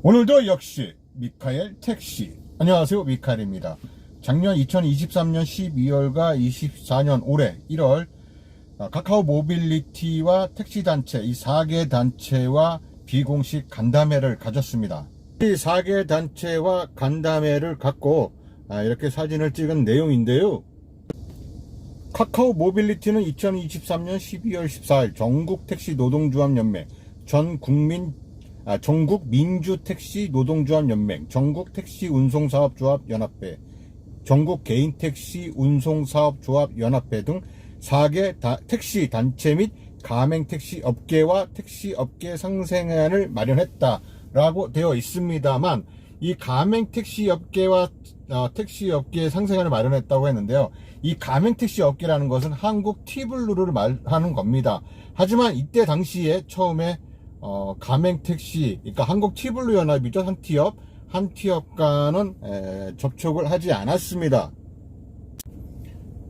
오늘도 역시 미카엘 택시. 안녕하세요, 미카엘입니다. 작년 2023년 12월과 24년 올해 1월 카카오 모빌리티와 택시단체, 이 4개 단체와 비공식 간담회를 가졌습니다. 이 4개 단체와 간담회를 갖고 이렇게 사진을 찍은 내용인데요. 카카오 모빌리티는 2023년 12월 14일 전국택시노동조합연맹, 전국민주택시노동조합연맹, 전국택시운송사업조합연합회, 전국개인택시운송사업조합연합회 등 4개 택시 단체 및 가맹택시 업계와 택시업계 상생안을 마련했다라고 되어 있습니다만, 이 가맹택시 업계와 택시업계 상생안을 마련했다고 했는데요. 이 가맹택시 업계라는 것은 한국 티블루를 말하는 겁니다. 하지만 이때 당시에 처음에 가맹택시, 그러니까 한국 티블루 연합이죠. 한 티업과는 접촉을 하지 않았습니다.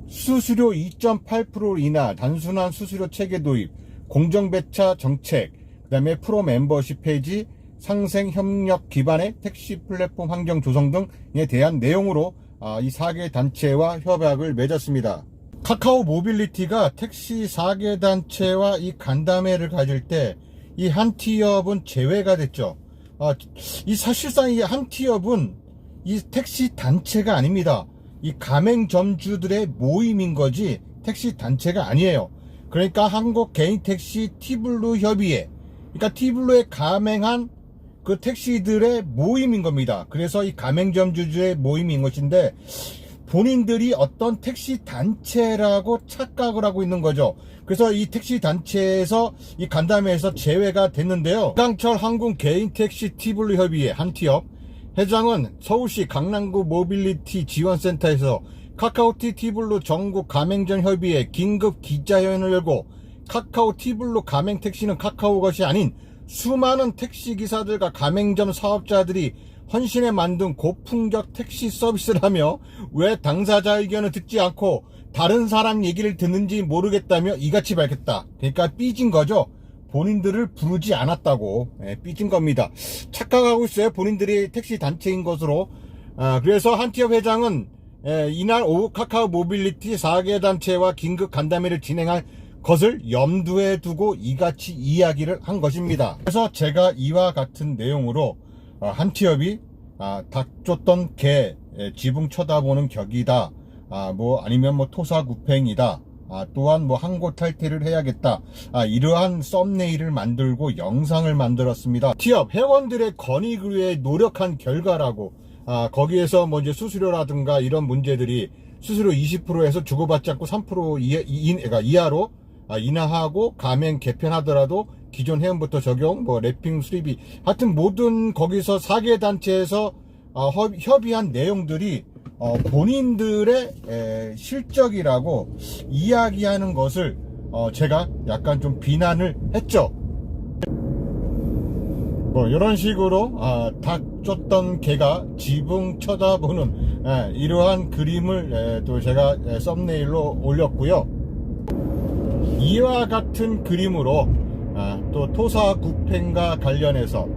수수료 2.8% 인하, 단순한 수수료 체계 도입, 공정배차 정책, 그 다음에 프로 멤버십 폐지, 상생 협력 기반의 택시 플랫폼 환경 조성 등에 대한 내용으로 이 4개 단체와 협약을 맺었습니다. 카카오 모빌리티가 택시 4개 단체와 이 간담회를 가질 때 이 한 티업은 제외가 됐죠. 사실상 이 한 티업은 이 택시 단체가 아닙니다. 이 가맹점주들의 모임인 거지 택시 단체가 아니에요. 그러니까 한국 개인택시 티블루 협의회, 그러니까 티블루에 가맹한 그 택시들의 모임인 겁니다. 그래서 이 가맹점주들의 모임인 것인데, 본인들이 어떤 택시 단체라고 착각을 하고 있는 거죠. 그래서 이 택시 단체에서 이 간담회에서 제외가 됐는데요. 강철 한국 개인택시 티블루 협의회 한티업 회장은 서울시 강남구 모빌리티 지원센터에서 카카오티 티블루 전국 가맹점 협의회 긴급 기자회견을 열고, 카카오 티블루 가맹택시는 카카오 것이 아닌 수많은 택시기사들과 가맹점 사업자들이 헌신해 만든 고품격 택시 서비스라며 왜 당사자 의견을 듣지 않고 다른 사람 얘기를 듣는지 모르겠다며 이같이 밝혔다. 그러니까 삐진 거죠. 본인들을 부르지 않았다고 삐진 겁니다. 착각하고 있어요. 본인들이 택시 단체인 것으로. 그래서 한티업 회장은 이날 오후 카카오 모빌리티 4개 단체와 긴급 간담회를 진행할 것을 염두에 두고 이같이 이야기를 한 것입니다. 그래서 제가 이와 같은 내용으로 한티업이 닭 쫓던 개 지붕 쳐다보는 격이다, 아니면 토사구팽이다, 또한 항고 탈퇴를 해야겠다, 이러한 썸네일을 만들고 영상을 만들었습니다. 티업 회원들의 건의를 위해 노력한 결과라고. 거기에서 이제 수수료라든가 이런 문제들이 수수료 20%에서 주고받지 않고 3% 이하로 인하하고, 가맹 개편하더라도 기존 회원부터 적용, 랩핑 수리비, 하여튼 모든 거기서 4개 단체에서 협의한 내용들이 본인들의 실적이라고 이야기하는 것을 제가 약간 좀 비난을 했죠. 이런 식으로 닭 쫓던 개가 지붕 쳐다보는 이러한 그림을 또 제가 썸네일로 올렸고요. 이와 같은 그림으로 또 토사구팽과 관련해서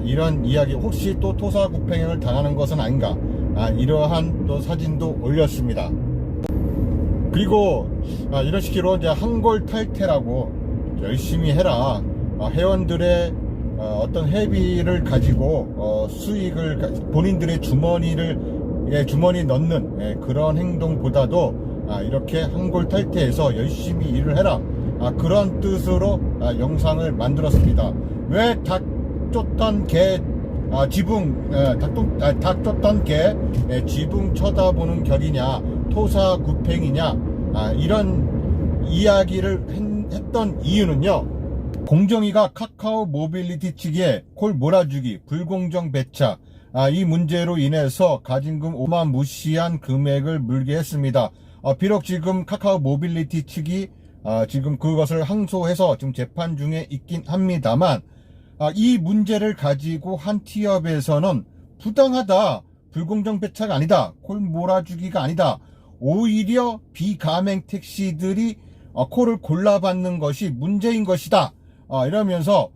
이런 이야기, 혹시 또 토사구팽을 당하는 것은 아닌가, 이러한 또 사진도 올렸습니다. 그리고 이런 식으로 이제 한골 탈퇴라고 열심히 해라, 회원들의 어떤 회비를 가지고 수익을 본인들의 주머니 넣는 그런 행동보다도 이렇게 한골 탈퇴해서 열심히 일을 해라, 그런 뜻으로 영상을 만들었습니다. 왜 닭 쫓던 개 닭 쫓던 개 지붕 쳐다보는 격이냐, 토사구팽이냐, 이런 이야기를 했던 이유는요, 공정위가 카카오 모빌리티 측에 콜 몰아주기, 불공정 배차, 이 문제로 인해서 가진금 어마무시한 금액을 물게 했습니다. 비록 지금 카카오 모빌리티 측이 지금 그것을 항소해서 지금 재판 중에 있긴 합니다만, 이 문제를 가지고 한티업에서는 부당하다, 불공정 배차가 아니다, 콜 몰아주기가 아니다, 오히려 비가맹 택시들이 콜을 골라받는 것이 문제인 것이다, 이러면서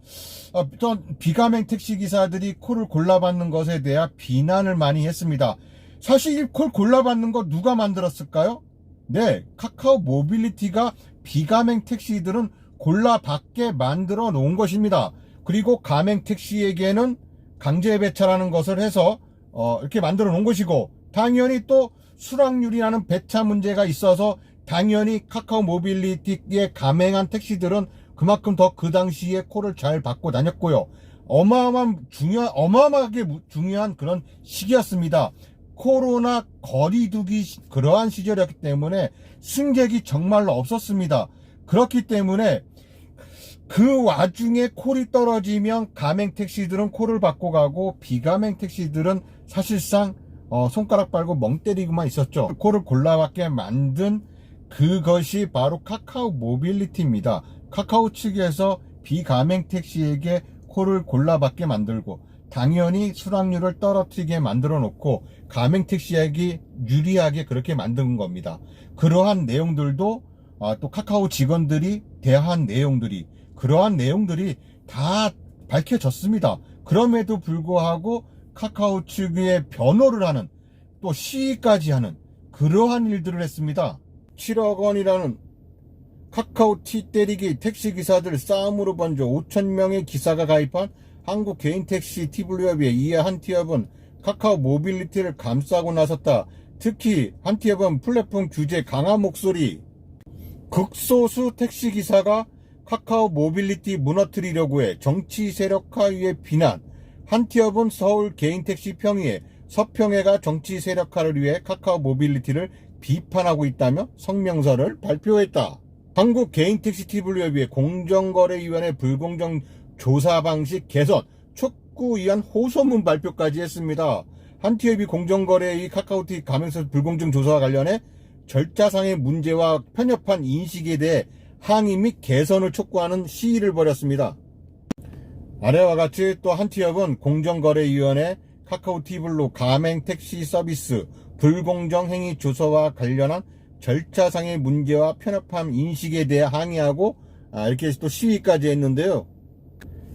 어떤 비가맹 택시기사들이 콜을 골라받는 것에 대한 비난을 많이 했습니다. 사실 이 콜 골라받는 거 누가 만들었을까요? 네, 카카오 모빌리티가 비가맹 택시들은 골라받게 만들어 놓은 것입니다. 그리고 가맹 택시에게는 강제 배차라는 것을 해서 이렇게 만들어 놓은 것이고, 당연히 또 수락률이라는 배차 문제가 있어서 당연히 카카오 모빌리티에 가맹한 택시들은 그만큼 더 그 당시에 콜을 잘 받고 다녔고요. 어마어마하게 중요한 그런 시기였습니다. 코로나 거리두기 그러한 시절이었기 때문에 승객이 정말로 없었습니다. 그렇기 때문에 그 와중에 콜이 떨어지면 가맹 택시들은 콜을 받고 가고, 비가맹 택시들은 사실상 손가락 빨고 멍 때리고만 있었죠. 콜을 골라받게 만든 그것이 바로 카카오 모빌리티입니다. 카카오 측에서 비가맹 택시에게 콜을 골라받게 만들고, 당연히 수락률을 떨어뜨리게 만들어 놓고, 가맹 택시에게 유리하게 그렇게 만든 겁니다. 그러한 내용들도 또 카카오 직원들이 대한 내용들이, 그러한 내용들이 다 밝혀졌습니다. 그럼에도 불구하고 카카오 측의 변호를 하는, 또 시위까지 하는 그러한 일들을 했습니다. 7억 원이라는 카카오 티 때리기 택시기사들 싸움으로 번져 5,000명의 기사가 가입한 한국 개인택시 TW협의회 이에 한티협은 카카오 모빌리티를 감싸고 나섰다. 특히 한티협은 플랫폼 규제 강화 목소리. 극소수 택시기사가 카카오 모빌리티 무너뜨리려고 해 정치 세력화위의 비난. 한티협은 서울 개인택시 평의회, 서평회가 정치 세력화를 위해 카카오 모빌리티를 비판하고 있다며 성명서를 발표했다. 한국 개인택시 TW협의회 공정거래위원회 불공정 조사 방식 개선 촉구 위한 호소문 발표까지 했습니다. 한티협이 공정거래의 카카오티 가맹사 불공정 조사와 관련해 절차상의 문제와 편협한 인식에 대해 항의 및 개선을 촉구하는 시위를 벌였습니다. 아래와 같이 또 한티협은 공정거래위원회 카카오티블로 가맹 택시 서비스 불공정 행위 조사와 관련한 절차상의 문제와 편협한 인식에 대해 항의하고 이렇게 또 시위까지 했는데요.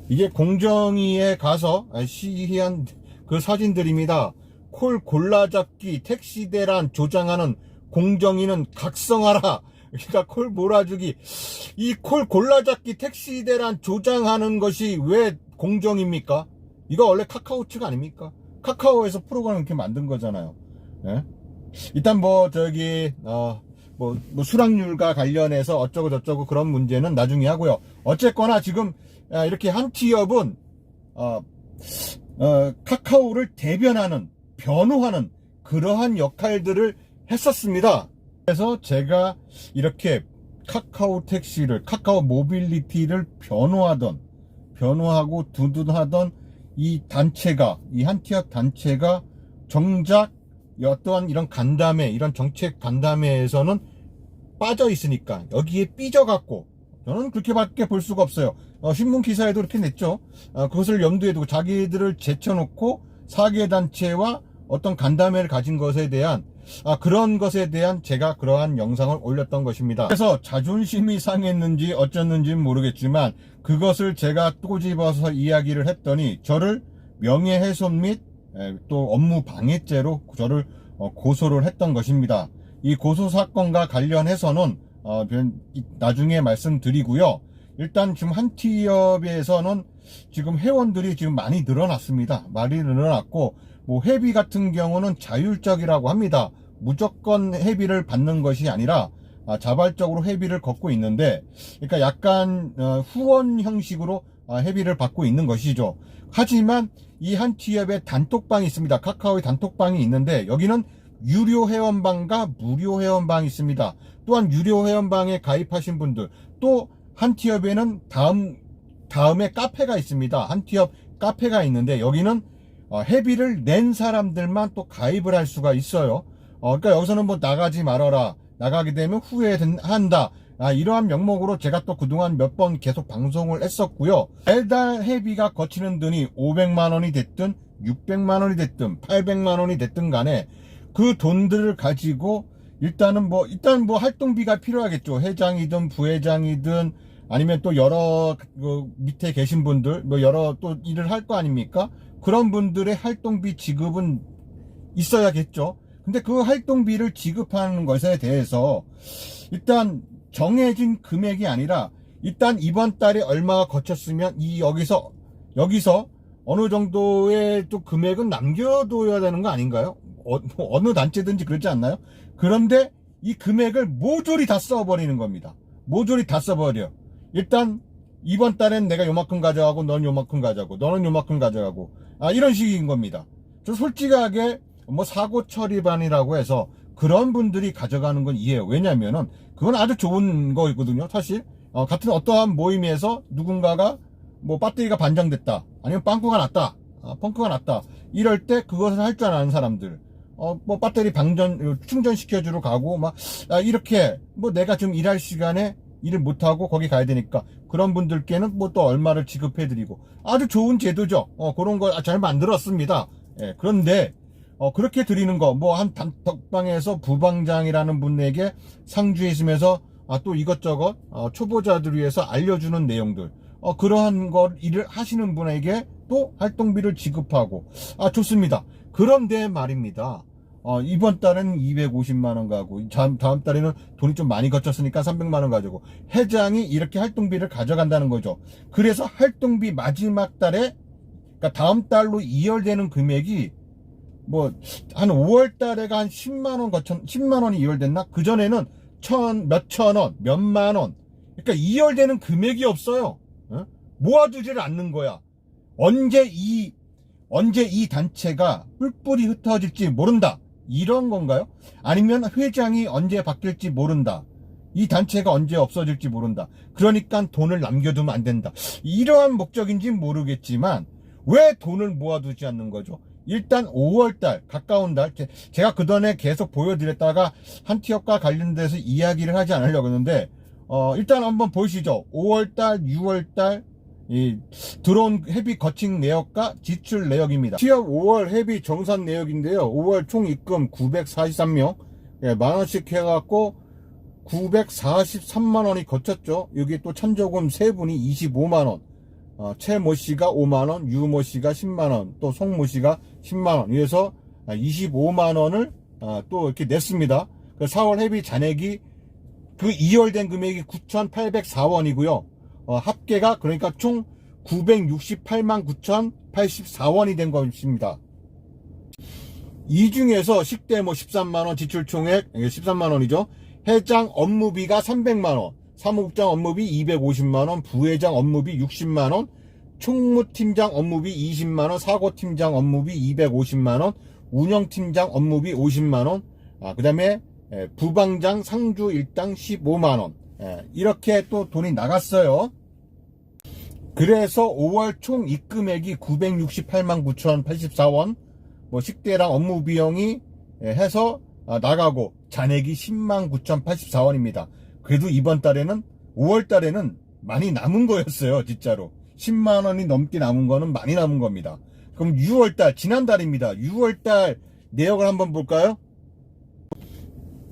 이게 공정위에 가서 시위한 그 사진들입니다. 콜 골라잡기 택시대란 조장하는 공정위는 각성하라. 그러니까 콜 몰아주기. 이 콜 골라잡기 택시대란 조장하는 것이 왜 공정입니까? 이거 원래 카카오 측 아닙니까? 카카오에서 프로그램 이렇게 만든 거잖아요. 예? 일단 수락률과 관련해서 어쩌고 저쩌고 그런 문제는 나중에 하고요. 어쨌거나 지금 이렇게 한티협은 카카오를 대변하는, 변호하는 그러한 역할들을 했었습니다. 그래서 제가 이렇게 카카오 택시를, 카카오 모빌리티를 변호하고 두둔하던 이 단체가, 이 한티협 단체가 정작 어떠한 이런 간담회, 이런 정책 간담회에서는 빠져 있으니까 여기에 삐져갖고, 저는 그렇게밖에 볼 수가 없어요. 신문 기사에도 이렇게 냈죠. 그것을 염두에 두고 자기들을 제쳐놓고 사계단체와 어떤 간담회를 가진 것에 대한 그런 것에 대한 제가 그러한 영상을 올렸던 것입니다. 그래서 자존심이 상했는지 어쩌는지는 모르겠지만 그것을 제가 꼬집어서 이야기를 했더니 저를 명예훼손 및 또 업무 방해죄로 저를 고소를 했던 것입니다. 이 고소 사건과 관련해서는 나중에 말씀드리고요. 일단 지금 한티협에서는 지금 회원들이 지금 많이 늘어났습니다. 많이 늘어났고, 회비 같은 경우는 자율적이라고 합니다. 무조건 회비를 받는 것이 아니라 자발적으로 회비를 걷고 있는데, 그러니까 약간 후원 형식으로 회비를 받고 있는 것이죠. 하지만 이 한티협에 단톡방이 있습니다. 카카오의 단톡방이 있는데 여기는 유료 회원방과 무료 회원방이 있습니다. 또한 유료 회원방에 가입하신 분들, 또 한티협에는 다음에 카페가 있습니다. 한티협 카페가 있는데 여기는 회비를 낸 사람들만 또 가입을 할 수가 있어요. 그러니까 여기서는 나가지 말아라, 나가게 되면 후회한다, 이러한 명목으로 제가 또 그동안 몇 번 계속 방송을 했었고요. 매달 회비가 거치는 돈이 500만원이 됐든 600만원이 됐든 800만원이 됐든 간에 그 돈들을 가지고 일단 활동비가 필요하겠죠. 회장이든 부회장이든 아니면 또 여러 밑에 계신 분들 뭐 여러 또 일을 할 거 아닙니까? 그런 분들의 활동비 지급은 있어야겠죠. 근데 그 활동비를 지급하는 것에 대해서 일단 정해진 금액이 아니라 일단 이번 달에 얼마가 거쳤으면 여기서 어느 정도의 또 금액은 남겨둬야 되는 거 아닌가요? 어느 단체든지 그렇지 않나요? 그런데 이 금액을 모조리 다 써버리는 겁니다. 모조리 다 써버려. 일단 이번 달엔 내가 요만큼 가져가고 너는 요만큼 가져가고 너는 요만큼 가져가고 이런 식인 겁니다. 저 솔직하게 뭐 사고 처리반이라고 해서 그런 분들이 가져가는 건 이해해요. 왜냐면은 그건 아주 좋은 거거든요. 사실 같은 어떠한 모임에서 누군가가 뭐 배터리가 반장됐다 아니면 빵꾸가 났다 펑크가 났다 이럴 때 그것을 할 줄 아는 사람들 뭐 배터리 충전시켜주러 가고 막 이렇게 뭐 내가 좀 일할 시간에 일을 못하고 거기 가야 되니까 그런 분들께는 뭐 또 얼마를 지급해드리고 아주 좋은 제도죠. 그런 걸 잘 만들었습니다. 예, 그런데 그렇게 드리는 거 뭐 한 단톡방에서 부방장이라는 분에게 상주해 있으면서 또 이것저것 초보자들 위해서 알려주는 내용들 그러한 걸 일을 하시는 분에게 또 활동비를 지급하고 좋습니다. 그런데 말입니다. 이번 달은 250만원 가고 다음 달에는 돈이 좀 많이 거쳤으니까 300만원 가지고 회장이 이렇게 활동비를 가져간다는 거죠. 그래서 활동비 마지막 달에 그러니까 다음 달로 이월되는 금액이 뭐 한 5월 달에가 한 10만원이 이월됐나? 그전에는 몇천원 몇만원 그러니까 이월되는 금액이 없어요. 모아두지를 않는 거야. 언제 이 단체가 뿔뿔이 흩어질지 모른다. 이런 건가요? 아니면 회장이 언제 바뀔지 모른다. 이 단체가 언제 없어질지 모른다. 그러니까 돈을 남겨두면 안 된다. 이러한 목적인지는 모르겠지만 왜 돈을 모아두지 않는 거죠? 일단 5월달 가까운 달 제가 그전에 계속 보여드렸다가 한티업과 관련돼서 이야기를 하지 않으려고 했는데 일단 한번 보시죠. 5월달 6월달 들어온 회비 거칭 내역과 지출 내역입니다. 취업 5월 회비 정산 내역인데요. 5월 총 입금 943명 만원씩 해갖고 943만원이 거쳤죠. 여기 또 찬조금 3분이 25만원 최모씨가 5만원 유모씨가 10만원 또 송모씨가 10만원 이래서 25만원을 또 이렇게 냈습니다. 4월 회비 잔액이 그 이월된 금액이 9,804원이고요. 합계가 그러니까 총 968만 9,084원이 된 것입니다. 이 중에서 식대 뭐 13만원 지출 총액 13만원이죠. 회장 업무비가 300만원, 사무국장 업무비 250만원, 부회장 업무비 60만원, 총무팀장 업무비 20만원, 사고팀장 업무비 250만원, 운영팀장 업무비 50만원, 그 다음에 부방장 상주 일당 15만원 이렇게 또 돈이 나갔어요. 그래서 5월 총 입금액이 968만 9,084원 뭐 식대랑 업무 비용이 해서 나가고 잔액이 10만 9,084원입니다. 그래도 이번 달에는 5월 달에는 많이 남은 거였어요. 진짜로 10만원이 넘게 남은 거는 많이 남은 겁니다. 그럼 6월달 지난달입니다. 6월달 내역을 한번 볼까요?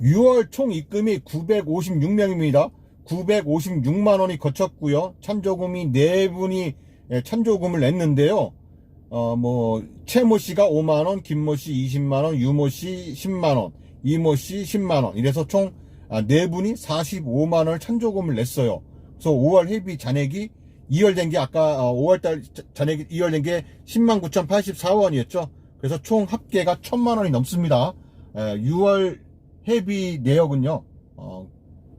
6월 총 입금이 956명입니다. 956만원이 거쳤고요. 찬조금이 4분이 찬조금을 냈는데요. 뭐 최모씨가 5만원, 김모씨 20만원, 유모씨 10만원, 이모씨 10만원 이래서 총 4분이 45만원을 찬조금을 냈어요. 그래서 5월 회비 잔액이 이월된 게 아까 5월달 잔액이 이월된 게 10만 9,084원이었죠. 그래서 총 합계가 1,000만원이 넘습니다. 6월 회비 내역은요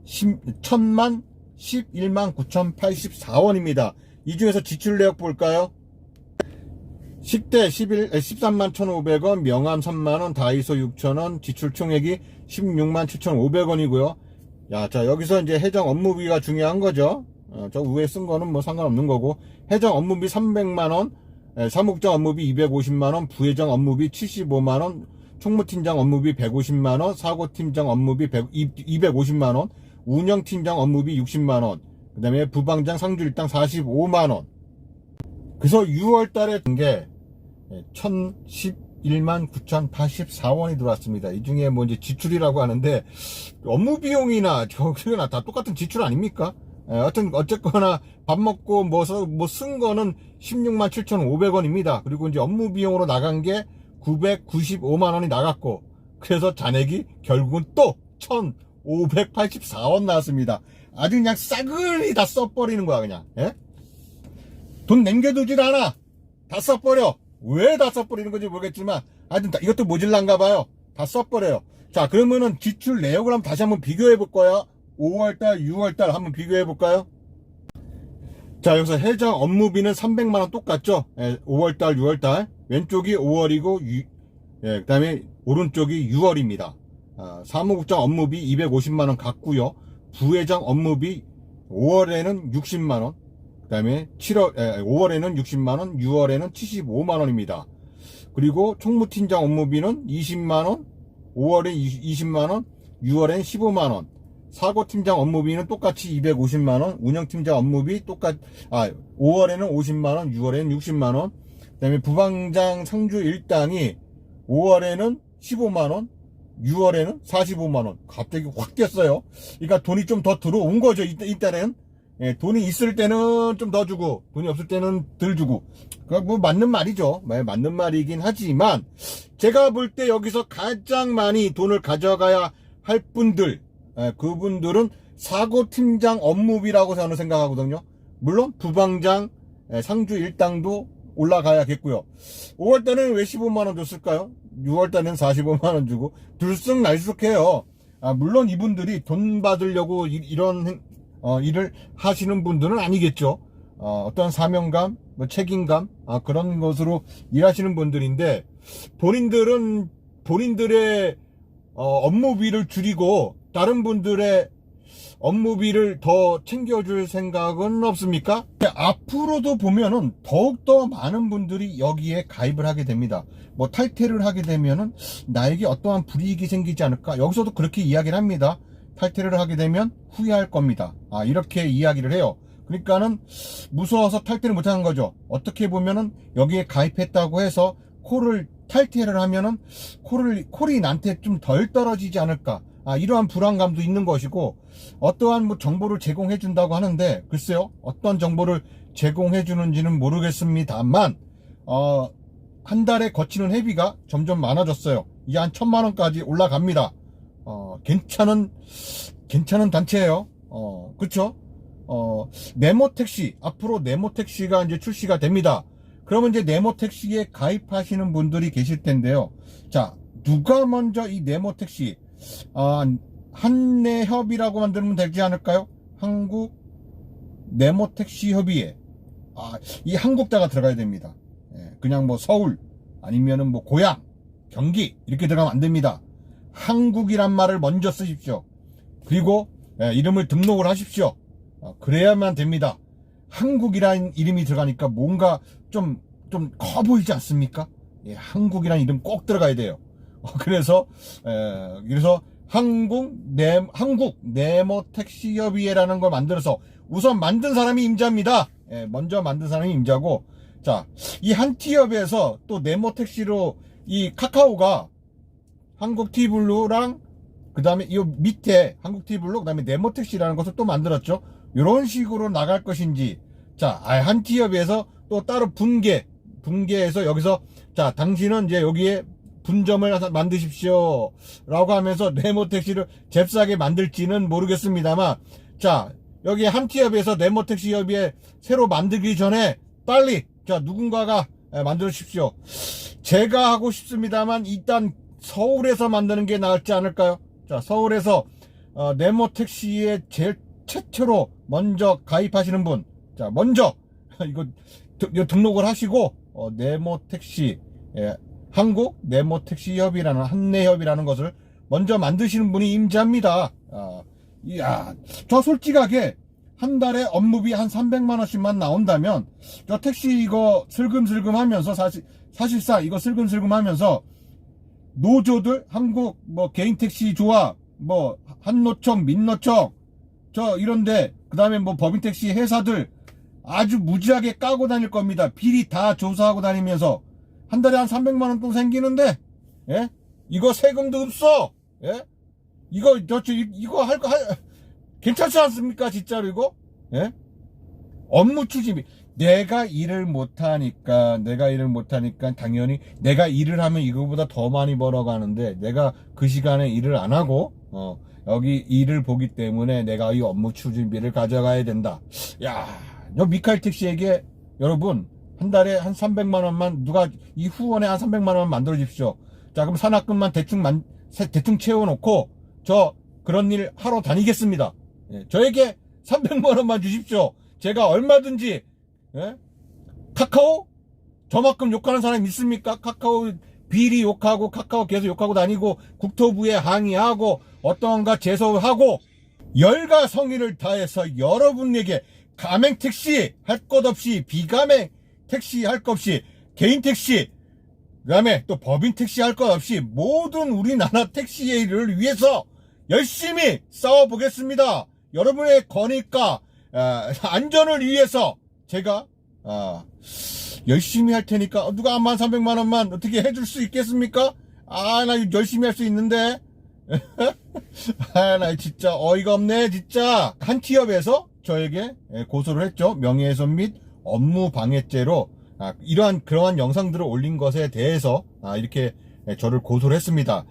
1,000만 11만 9,084원입니다. 이 중에서 지출 내역 볼까요? 식대 13만 1,500원, 명함 3만원, 다이소 6,000원, 지출 총액이 16만 7,500원이고요. 자, 여기서 이제 해정 업무비가 중요한 거죠. 저 위에 쓴 거는 뭐 상관없는 거고, 해정 업무비 300만원, 사무국장 업무비 250만원, 부회장 업무비 75만원, 총무팀장 업무비 150만원, 사고팀장 업무비 250만원, 운영팀장 업무비 60만원, 그 다음에 부방장 상주일당 45만원. 그래서 6월 달에 된 게 1,011만 9,084원이 들어왔습니다. 이 중에 뭐 이제 지출이라고 하는데 업무 비용이나 저기나 다 똑같은 지출 아닙니까? 어쨌거나 밥 먹고 뭐 쓴 거는 16만 7,500원입니다. 그리고 이제 업무 비용으로 나간 게 995만 원이 나갔고, 그래서 잔액이 결국은 또 1,584원 나왔습니다. 아주 그냥 싸그리 다 써버리는 거야, 그냥. 예? 돈 남겨두질 않아. 다 써버려. 왜 다 써버리는 건지 모르겠지만, 하여튼 이것도 모질란가 봐요. 다 써버려요. 자, 그러면은 지출 내역을 한번 다시 한번 비교해 볼 거야. 5월달, 6월달 한번 비교해 볼까요? 자, 여기서 해당 업무비는 300만원 똑같죠? 예, 5월달, 6월달. 왼쪽이 5월이고, 그 다음에 오른쪽이 6월입니다. 사무국장 업무비 250만원 같고요. 부회장 업무비 5월에는 60만원. 그 다음에 5월에는 60만원, 6월에는 75만원입니다. 그리고 총무팀장 업무비는 20만원, 5월에 20만원, 6월엔 15만원. 사고팀장 업무비는 똑같이 250만원, 운영팀장 업무비 5월에는 50만원, 6월에는 60만원. 그 다음에 부방장 상주 일당이 5월에는 15만원, 6월에는 45만원. 갑자기 확 뛰었어요. 그러니까 돈이 좀 더 들어온 거죠, 이때는. 예, 돈이 있을 때는 좀 더 주고, 돈이 없을 때는 덜 주고. 그거 뭐 맞는 말이죠. 맞는 말이긴 하지만, 제가 볼 때 여기서 가장 많이 돈을 가져가야 할 분들, 그분들은 사고팀장 업무비라고 저는 생각하거든요. 물론 부방장 상주 일당도 올라가야겠고요. 5월달에는 왜 15만원 줬을까요? 6월달에는 45만원 주고 들쑥날쑥해요. 물론 이분들이 돈 받으려고 이런 일을 하시는 분들은 아니겠죠. 어떤 사명감, 뭐 책임감, 그런 것으로 일하시는 분들인데, 본인들은 본인들의 업무비를 줄이고 다른 분들의 업무비를 더 챙겨줄 생각은 없습니까? 앞으로도 보면은 더욱더 많은 분들이 여기에 가입을 하게 됩니다. 뭐 탈퇴를 하게 되면은 나에게 어떠한 불이익이 생기지 않을까? 여기서도 그렇게 이야기를 합니다. 탈퇴를 하게 되면 후회할 겁니다. 이렇게 이야기를 해요. 그러니까는 무서워서 탈퇴를 못하는 거죠. 어떻게 보면은 여기에 가입했다고 해서 탈퇴를 하면은 콜이 나한테 좀 덜 떨어지지 않을까. 이러한 불안감도 있는 것이고, 어떠한 뭐 정보를 제공해 준다고 하는데, 글쎄요, 어떤 정보를 제공해 주는지는 모르겠습니다만, 한 달에 거치는 회비가 점점 많아졌어요. 이게 한 1,000만원까지 올라갑니다. 괜찮은 단체예요. 그쵸? 네모택시, 앞으로 네모택시가 이제 출시가 됩니다. 그러면 이제 네모택시에 가입하시는 분들이 계실 텐데요. 자, 누가 먼저 이 네모택시, 한내협이라고 만들면 되지 않을까요? 한국 네모택시 협의회. 이 한국자가 들어가야 됩니다. 그냥 뭐 서울, 아니면은 뭐 고향, 경기, 이렇게 들어가면 안 됩니다. 한국이란 말을 먼저 쓰십시오. 그리고 이름을 등록을 하십시오. 그래야만 됩니다. 한국이라는 이름이 들어가니까 뭔가 좀 커 보이지 않습니까? 한국이라는 이름 꼭 들어가야 돼요. 그래서 한국 네모택시협의회라는 걸 만들어서, 우선 만든 사람이 임자입니다. 먼저 만든 사람이 임자고, 자, 이 한티협에서 또 네모택시로 이 카카오가 한국티블루랑 그 다음에 이 밑에 한국티블루, 그 다음에 네모택시라는 것을 또 만들었죠. 이런 식으로 나갈 것인지, 자, 한티협에서 또 따로 분개해서 여기서, 자, 당신은 이제 여기에 분점을 만드십시오 라고 하면서 네모택시를 잽싸게 만들지는 모르겠습니다만, 자, 여기 한티협에서 네모택시 협의회 새로 만들기 전에 빨리, 자, 누군가가 만들어 주십시오. 제가 하고 싶습니다만 일단 서울에서 만드는 게 나을지 않을까요? 자, 서울에서 네모택시에 제일 최초로 먼저 가입하시는 분, 자, 먼저 이거 등록을 하시고 네모택시, 한국 네모택시 협의라는, 한내협이라는 것을 먼저 만드시는 분이 임자입니다. 저 솔직하게 한 달에 업무비 한 300만 원씩만 나온다면, 저 택시 이거 슬금슬금 하면서, 사실상 이거 슬금슬금 하면서 노조들, 한국 뭐 개인택시 조합, 뭐 한노총, 민노총, 저 이런데, 그 다음에 뭐 법인택시 회사들 아주 무지하게 까고 다닐 겁니다. 비리 다 조사하고 다니면서 한 달에 한 300만 원 또 생기는데, 이거 세금도 없어. 이거 괜찮지 않습니까? 진짜로 이거? 예? 업무 추진비. 내가 일을 못하니까 당연히 내가 일을 하면 이거보다 더 많이 벌어가는데 내가 그 시간에 일을 안 하고 여기 일을 보기 때문에 내가 이 업무 추진비를 가져가야 된다. 야, 미카엘 택시에게 여러분 한 달에 한 300만 원만 누가 이 후원에 한 300만 원만 만들어 주십시오. 자, 그럼 산학금만 대충 채워놓고 저 그런 일 하러 다니겠습니다. 예, 저에게 300만 원만 주십시오. 제가 얼마든지. 예? 카카오? 저만큼 욕하는 사람 있습니까? 카카오 비리 욕하고 카카오 계속 욕하고 다니고 국토부에 항의하고 어떠한가 제소하고 열과 성의를 다해서 여러분에게 가맹 택시 할 것 없이 비가맹 택시 할 것 없이 개인 택시 그다음에 또 법인 택시 할 것 없이 모든 우리나라 택시를 위해서 열심히 싸워보겠습니다. 여러분의 거니까 안전을 위해서 제가 열심히 할 테니까 누가 13,300만 원만 어떻게 해줄 수 있겠습니까? 나 열심히 할 수 있는데 나 진짜 어이가 없네 진짜. 한 기업에서 저에게 고소를 했죠. 명예훼손 및 업무방해죄로 그러한 영상들을 올린 것에 대해서 이렇게 저를 고소를 했습니다.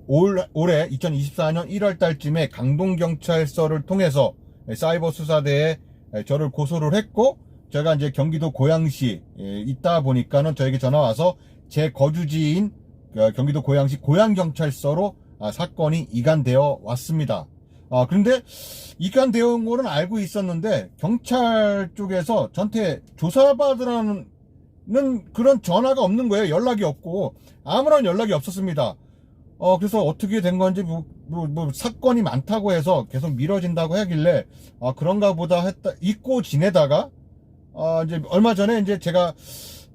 올해 2024년 1월 달쯤에 강동경찰서를 통해서 사이버 수사대에 저를 고소를 했고, 제가 이제 경기도 고양시에 있다 보니까는 저에게 전화 와서 제 거주지인 경기도 고양시 고양경찰서로 사건이 이관되어 왔습니다. 그런데 이관되어 온 거는 알고 있었는데 경찰 쪽에서 저한테 조사받으라는 그런 전화가 없는 거예요. 연락이 없고 아무런 연락이 없었습니다. 그래서 어떻게 된 건지 사건이 많다고 해서 계속 미뤄진다고 하길래 그런가 보다 잊고 지내다가 이제 얼마 전에 이제 제가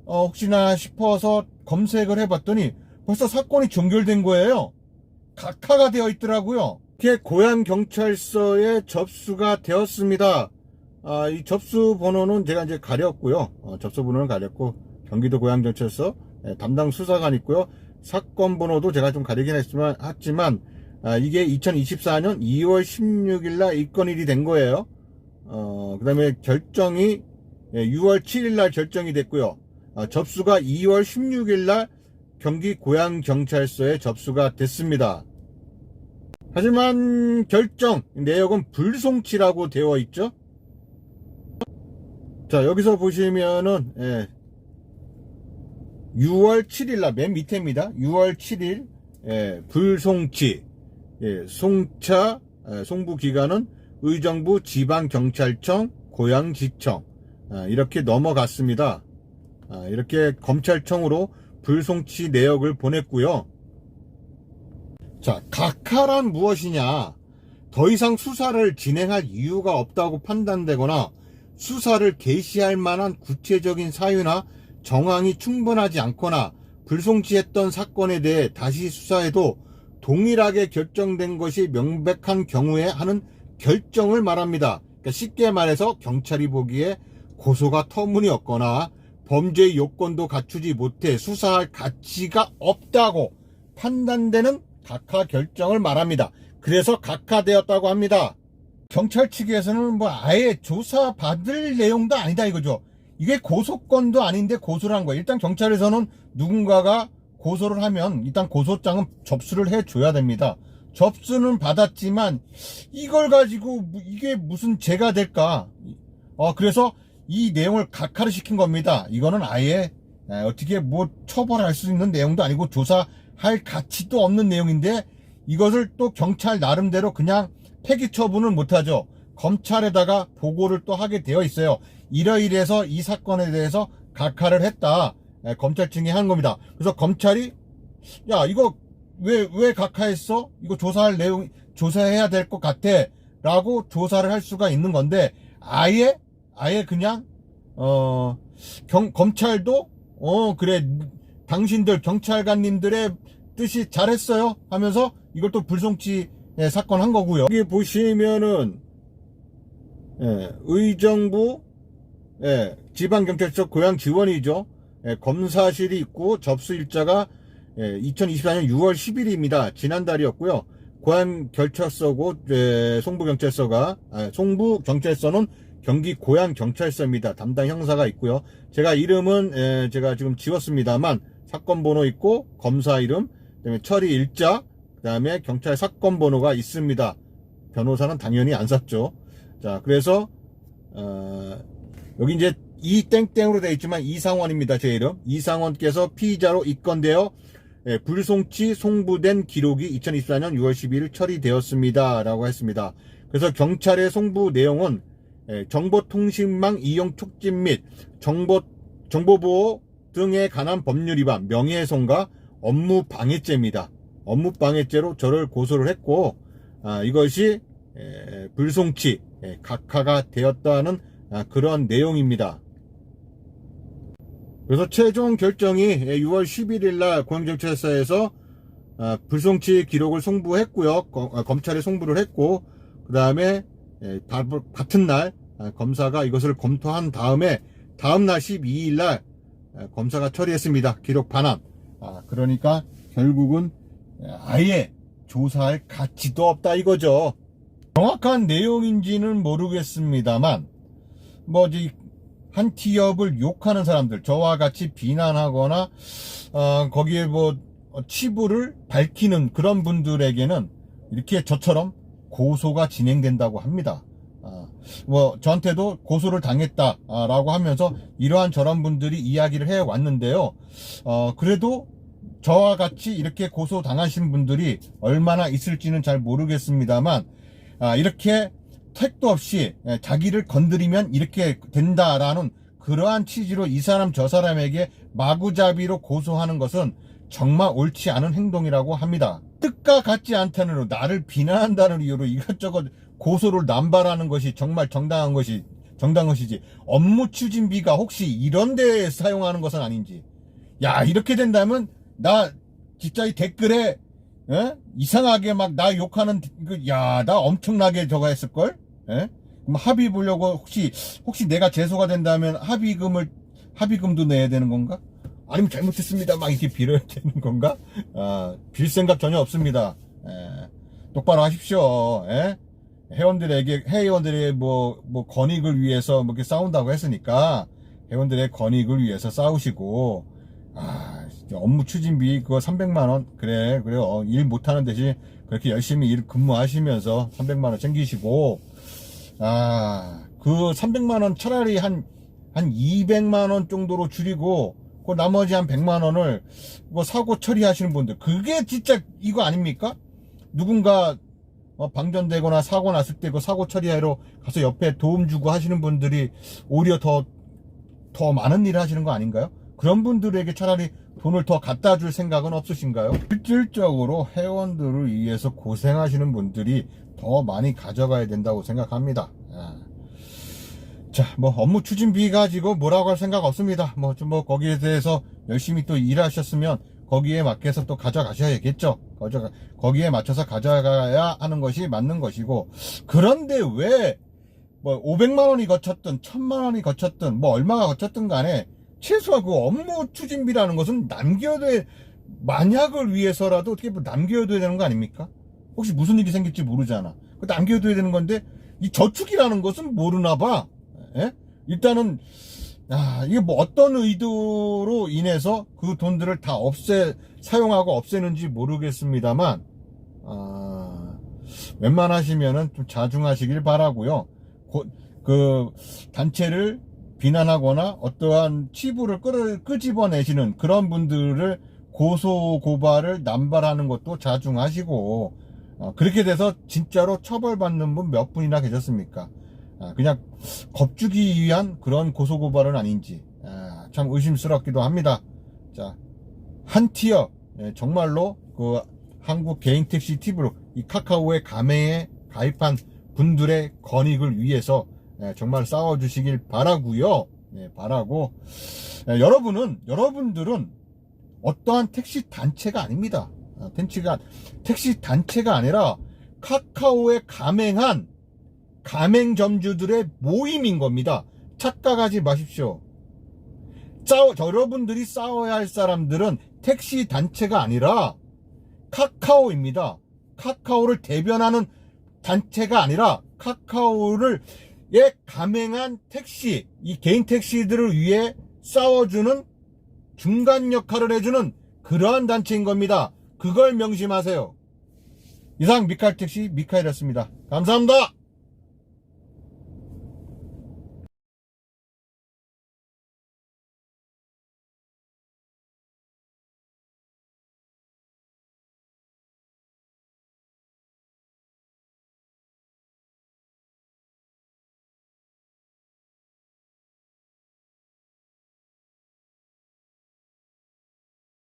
혹시나 싶어서 검색을 해봤더니 벌써 사건이 종결된 거예요. 각하가 되어 있더라고요. 이렇게 고양경찰서에 접수가 되었습니다. 이 접수 번호는 제가 이제 가렸고요. 접수 번호는 가렸고 경기도 고양경찰서 담당 수사관 있고요. 사건 번호도 제가 좀 가리긴 했지만 이게 2024년 2월 16일 날 입건일이 된 거예요. 그 다음에 결정이 6월 7일 날 결정이 됐고요. 접수가 2월 16일 날 경기 고양경찰서에 접수가 됐습니다. 하지만 결정 내역은 불송치라고 되어 있죠. 자, 여기서 보시면은 6월 7일 날 맨 밑에입니다. 6월 7일 불송치, 송차 송부 기관은 의정부 지방경찰청 고양지청 이렇게 넘어갔습니다. 이렇게 검찰청으로 불송치 내역을 보냈고요. 자, 각하란 무엇이냐? 더 이상 수사를 진행할 이유가 없다고 판단되거나 수사를 개시할 만한 구체적인 사유나 정황이 충분하지 않거나 불송치했던 사건에 대해 다시 수사해도 동일하게 결정된 것이 명백한 경우에 하는 결정을 말합니다. 그러니까 쉽게 말해서 경찰이 보기에 고소가 터무니없거나 범죄의 요건도 갖추지 못해 수사할 가치가 없다고 판단되는 각하 결정을 말합니다. 그래서 각하되었다고 합니다. 경찰 측에서는 아예 조사받을 내용도 아니다 이거죠. 이게 고소건도 아닌데 고소를 한 거예요. 일단 경찰에서는 누군가가 고소를 하면 일단 고소장은 접수를 해줘야 됩니다. 접수는 받았지만 이걸 가지고 이게 무슨 죄가 될까? 그래서 이 내용을 각하를 시킨 겁니다. 이거는 아예 어떻게 처벌할 수 있는 내용도 아니고 조사할 가치도 없는 내용인데 이것을 또 경찰 나름대로 그냥 폐기 처분을 못하죠. 검찰에다가 보고를 또 하게 되어 있어요. 이러이래서 이 사건에 대해서 각하를 했다. 검찰청이 한 겁니다. 그래서 검찰이 야 이거 왜 각하했어? 이거 조사해야 될 것 같아 라고 조사를 할 수가 있는 건데 아예 그냥 검찰도 그래 당신들 경찰관님들의 뜻이 잘했어요 하면서 이걸 또 불송치 사건 한 거고요. 여기 보시면은 의정부 지방경찰서 고양지원이죠. 검사실이 있고 접수일자가 2024년 6월 10일입니다. 지난달이었고요. 고양경찰서고 송부경찰서는 경기 고양경찰서입니다. 담당 형사가 있고요. 제가 이름은 제가 지금 지웠습니다만 사건 번호 있고 검사 이름, 그다음에 처리 일자, 그다음에 경찰 사건 번호가 있습니다. 변호사는 당연히 안 샀죠. 자, 그래서 여기 이제 이 땡땡으로 되어 있지만 이상원입니다. 제 이름. 이상원께서 피의자로 입건되어 불송치 송부된 기록이 2024년 6월 12일 처리되었습니다. 라고 했습니다. 그래서 경찰의 송부 내용은 정보통신망 이용 촉진 및 정보보호 등에 관한 법률 위반, 명예훼손과 업무 방해죄입니다. 업무 방해죄로 저를 고소를 했고, 이것이 불송치, 각하가 되었다는 그런 내용입니다. 그래서 최종 결정이 6월 11일 날 고양경찰서에서 불송치 기록을 송부했고요. 검찰에 송부를 했고, 그 다음에 같은 날 검사가 이것을 검토한 다음에 다음날 12일 날 검사가 처리했습니다. 기록 반환. 그러니까 결국은 아예 조사할 가치도 없다 이거죠. 정확한 내용인지는 모르겠습니다만 한 기업을 욕하는 사람들, 저와 같이 비난하거나 거기에 치부를 밝히는 그런 분들에게는 이렇게 저처럼 고소가 진행된다고 합니다. 저한테도 고소를 당했다라고 하면서 이러한 저런 분들이 이야기를 해 왔는데요. 그래도 저와 같이 이렇게 고소 당하신 분들이 얼마나 있을지는 잘 모르겠습니다만, 이렇게 택도 없이 자기를 건드리면 이렇게 된다라는 그러한 취지로 이 사람 저 사람에게 마구잡이로 고소하는 것은 정말 옳지 않은 행동이라고 합니다. 뜻과 같지 않다는 이유로, 나를 비난한다는 이유로 이것저것 고소를 남발하는 것이 정말 정당한 것이지, 업무 추진비가 혹시 이런 데에 사용하는 것은 아닌지. 야, 이렇게 된다면 나 진짜 이 댓글에 이상하게 막 나 욕하는, 나 엄청나게 저거 했을걸? 그럼 합의 보려고 혹시 내가 재소가 된다면 합의금도 내야 되는 건가? 아니면 잘못했습니다 막 이렇게 빌어야 되는 건가? 빌 생각 전혀 없습니다. 똑바로 하십시오. 회원들의 권익을 위해서 이렇게 싸운다고 했으니까 회원들의 권익을 위해서 싸우시고, 업무 추진비 그거 300만원 그래요. 일 못하는 대신 그렇게 열심히 근무하시면서 300만원 챙기시고, 그 300만원 차라리 한 200만원 정도로 줄이고 그 나머지 한 100만원을 사고 처리하시는 분들, 그게 진짜 이거 아닙니까? 누군가 방전되거나 사고 났을 때 그 사고 처리하러 가서 옆에 도움 주고 하시는 분들이 오히려 더 많은 일을 하시는 거 아닌가요? 그런 분들에게 차라리 돈을 더 갖다 줄 생각은 없으신가요? 실질적으로 회원들을 위해서 고생하시는 분들이 더 많이 가져가야 된다고 생각합니다. 자, 업무 추진비 가지고 뭐라고 할 생각 없습니다. 거기에 대해서 열심히 또 일하셨으면 거기에 맞게서 또 가져가셔야겠죠. 거기에 맞춰서 가져가야 하는 것이 맞는 것이고, 그런데 왜 500만원이 거쳤든 1000만원이 거쳤든 얼마가 거쳤든 간에 최소한 그 업무 추진비라는 것은 만약을 위해서라도 어떻게 남겨둬야 되는 거 아닙니까? 혹시 무슨 일이 생길지 모르잖아. 남겨둬야 되는 건데, 이 저축이라는 것은 모르나 봐. 일단은, 이게 어떤 의도로 인해서 그 돈들을 다 사용하고 없애는지 모르겠습니다만, 웬만하시면은 좀 자중하시길 바라고요. 그 단체를 비난하거나 어떠한 치부를 끄집어내시는 그런 분들을 고소 고발을 남발하는 것도 자중하시고, 그렇게 돼서 진짜로 처벌받는 분 몇 분이나 계셨습니까? 그냥 겁주기 위한 그런 고소 고발은 아닌지 참 의심스럽기도 합니다. 자, 한 티어, 정말로 그 한국 개인택시 팁으로 이 카카오의 가맹에 가입한 분들의 권익을 위해서 정말 싸워주시길 바라고요. 바라고, 여러분들은 어떠한 택시 단체가 아닙니다. 택시 단체가 아니라 카카오에 가맹한 가맹점주들의 모임인 겁니다. 착각하지 마십시오. 여러분들이 싸워야 할 사람들은 택시 단체가 아니라 카카오입니다. 카카오를 대변하는 단체가 아니라 카카오를 감행한 택시, 이 개인 택시들을 위해 싸워주는 중간 역할을 해주는 그러한 단체인 겁니다. 그걸 명심하세요. 이상 미카엘 택시 미카엘이었습니다. 감사합니다.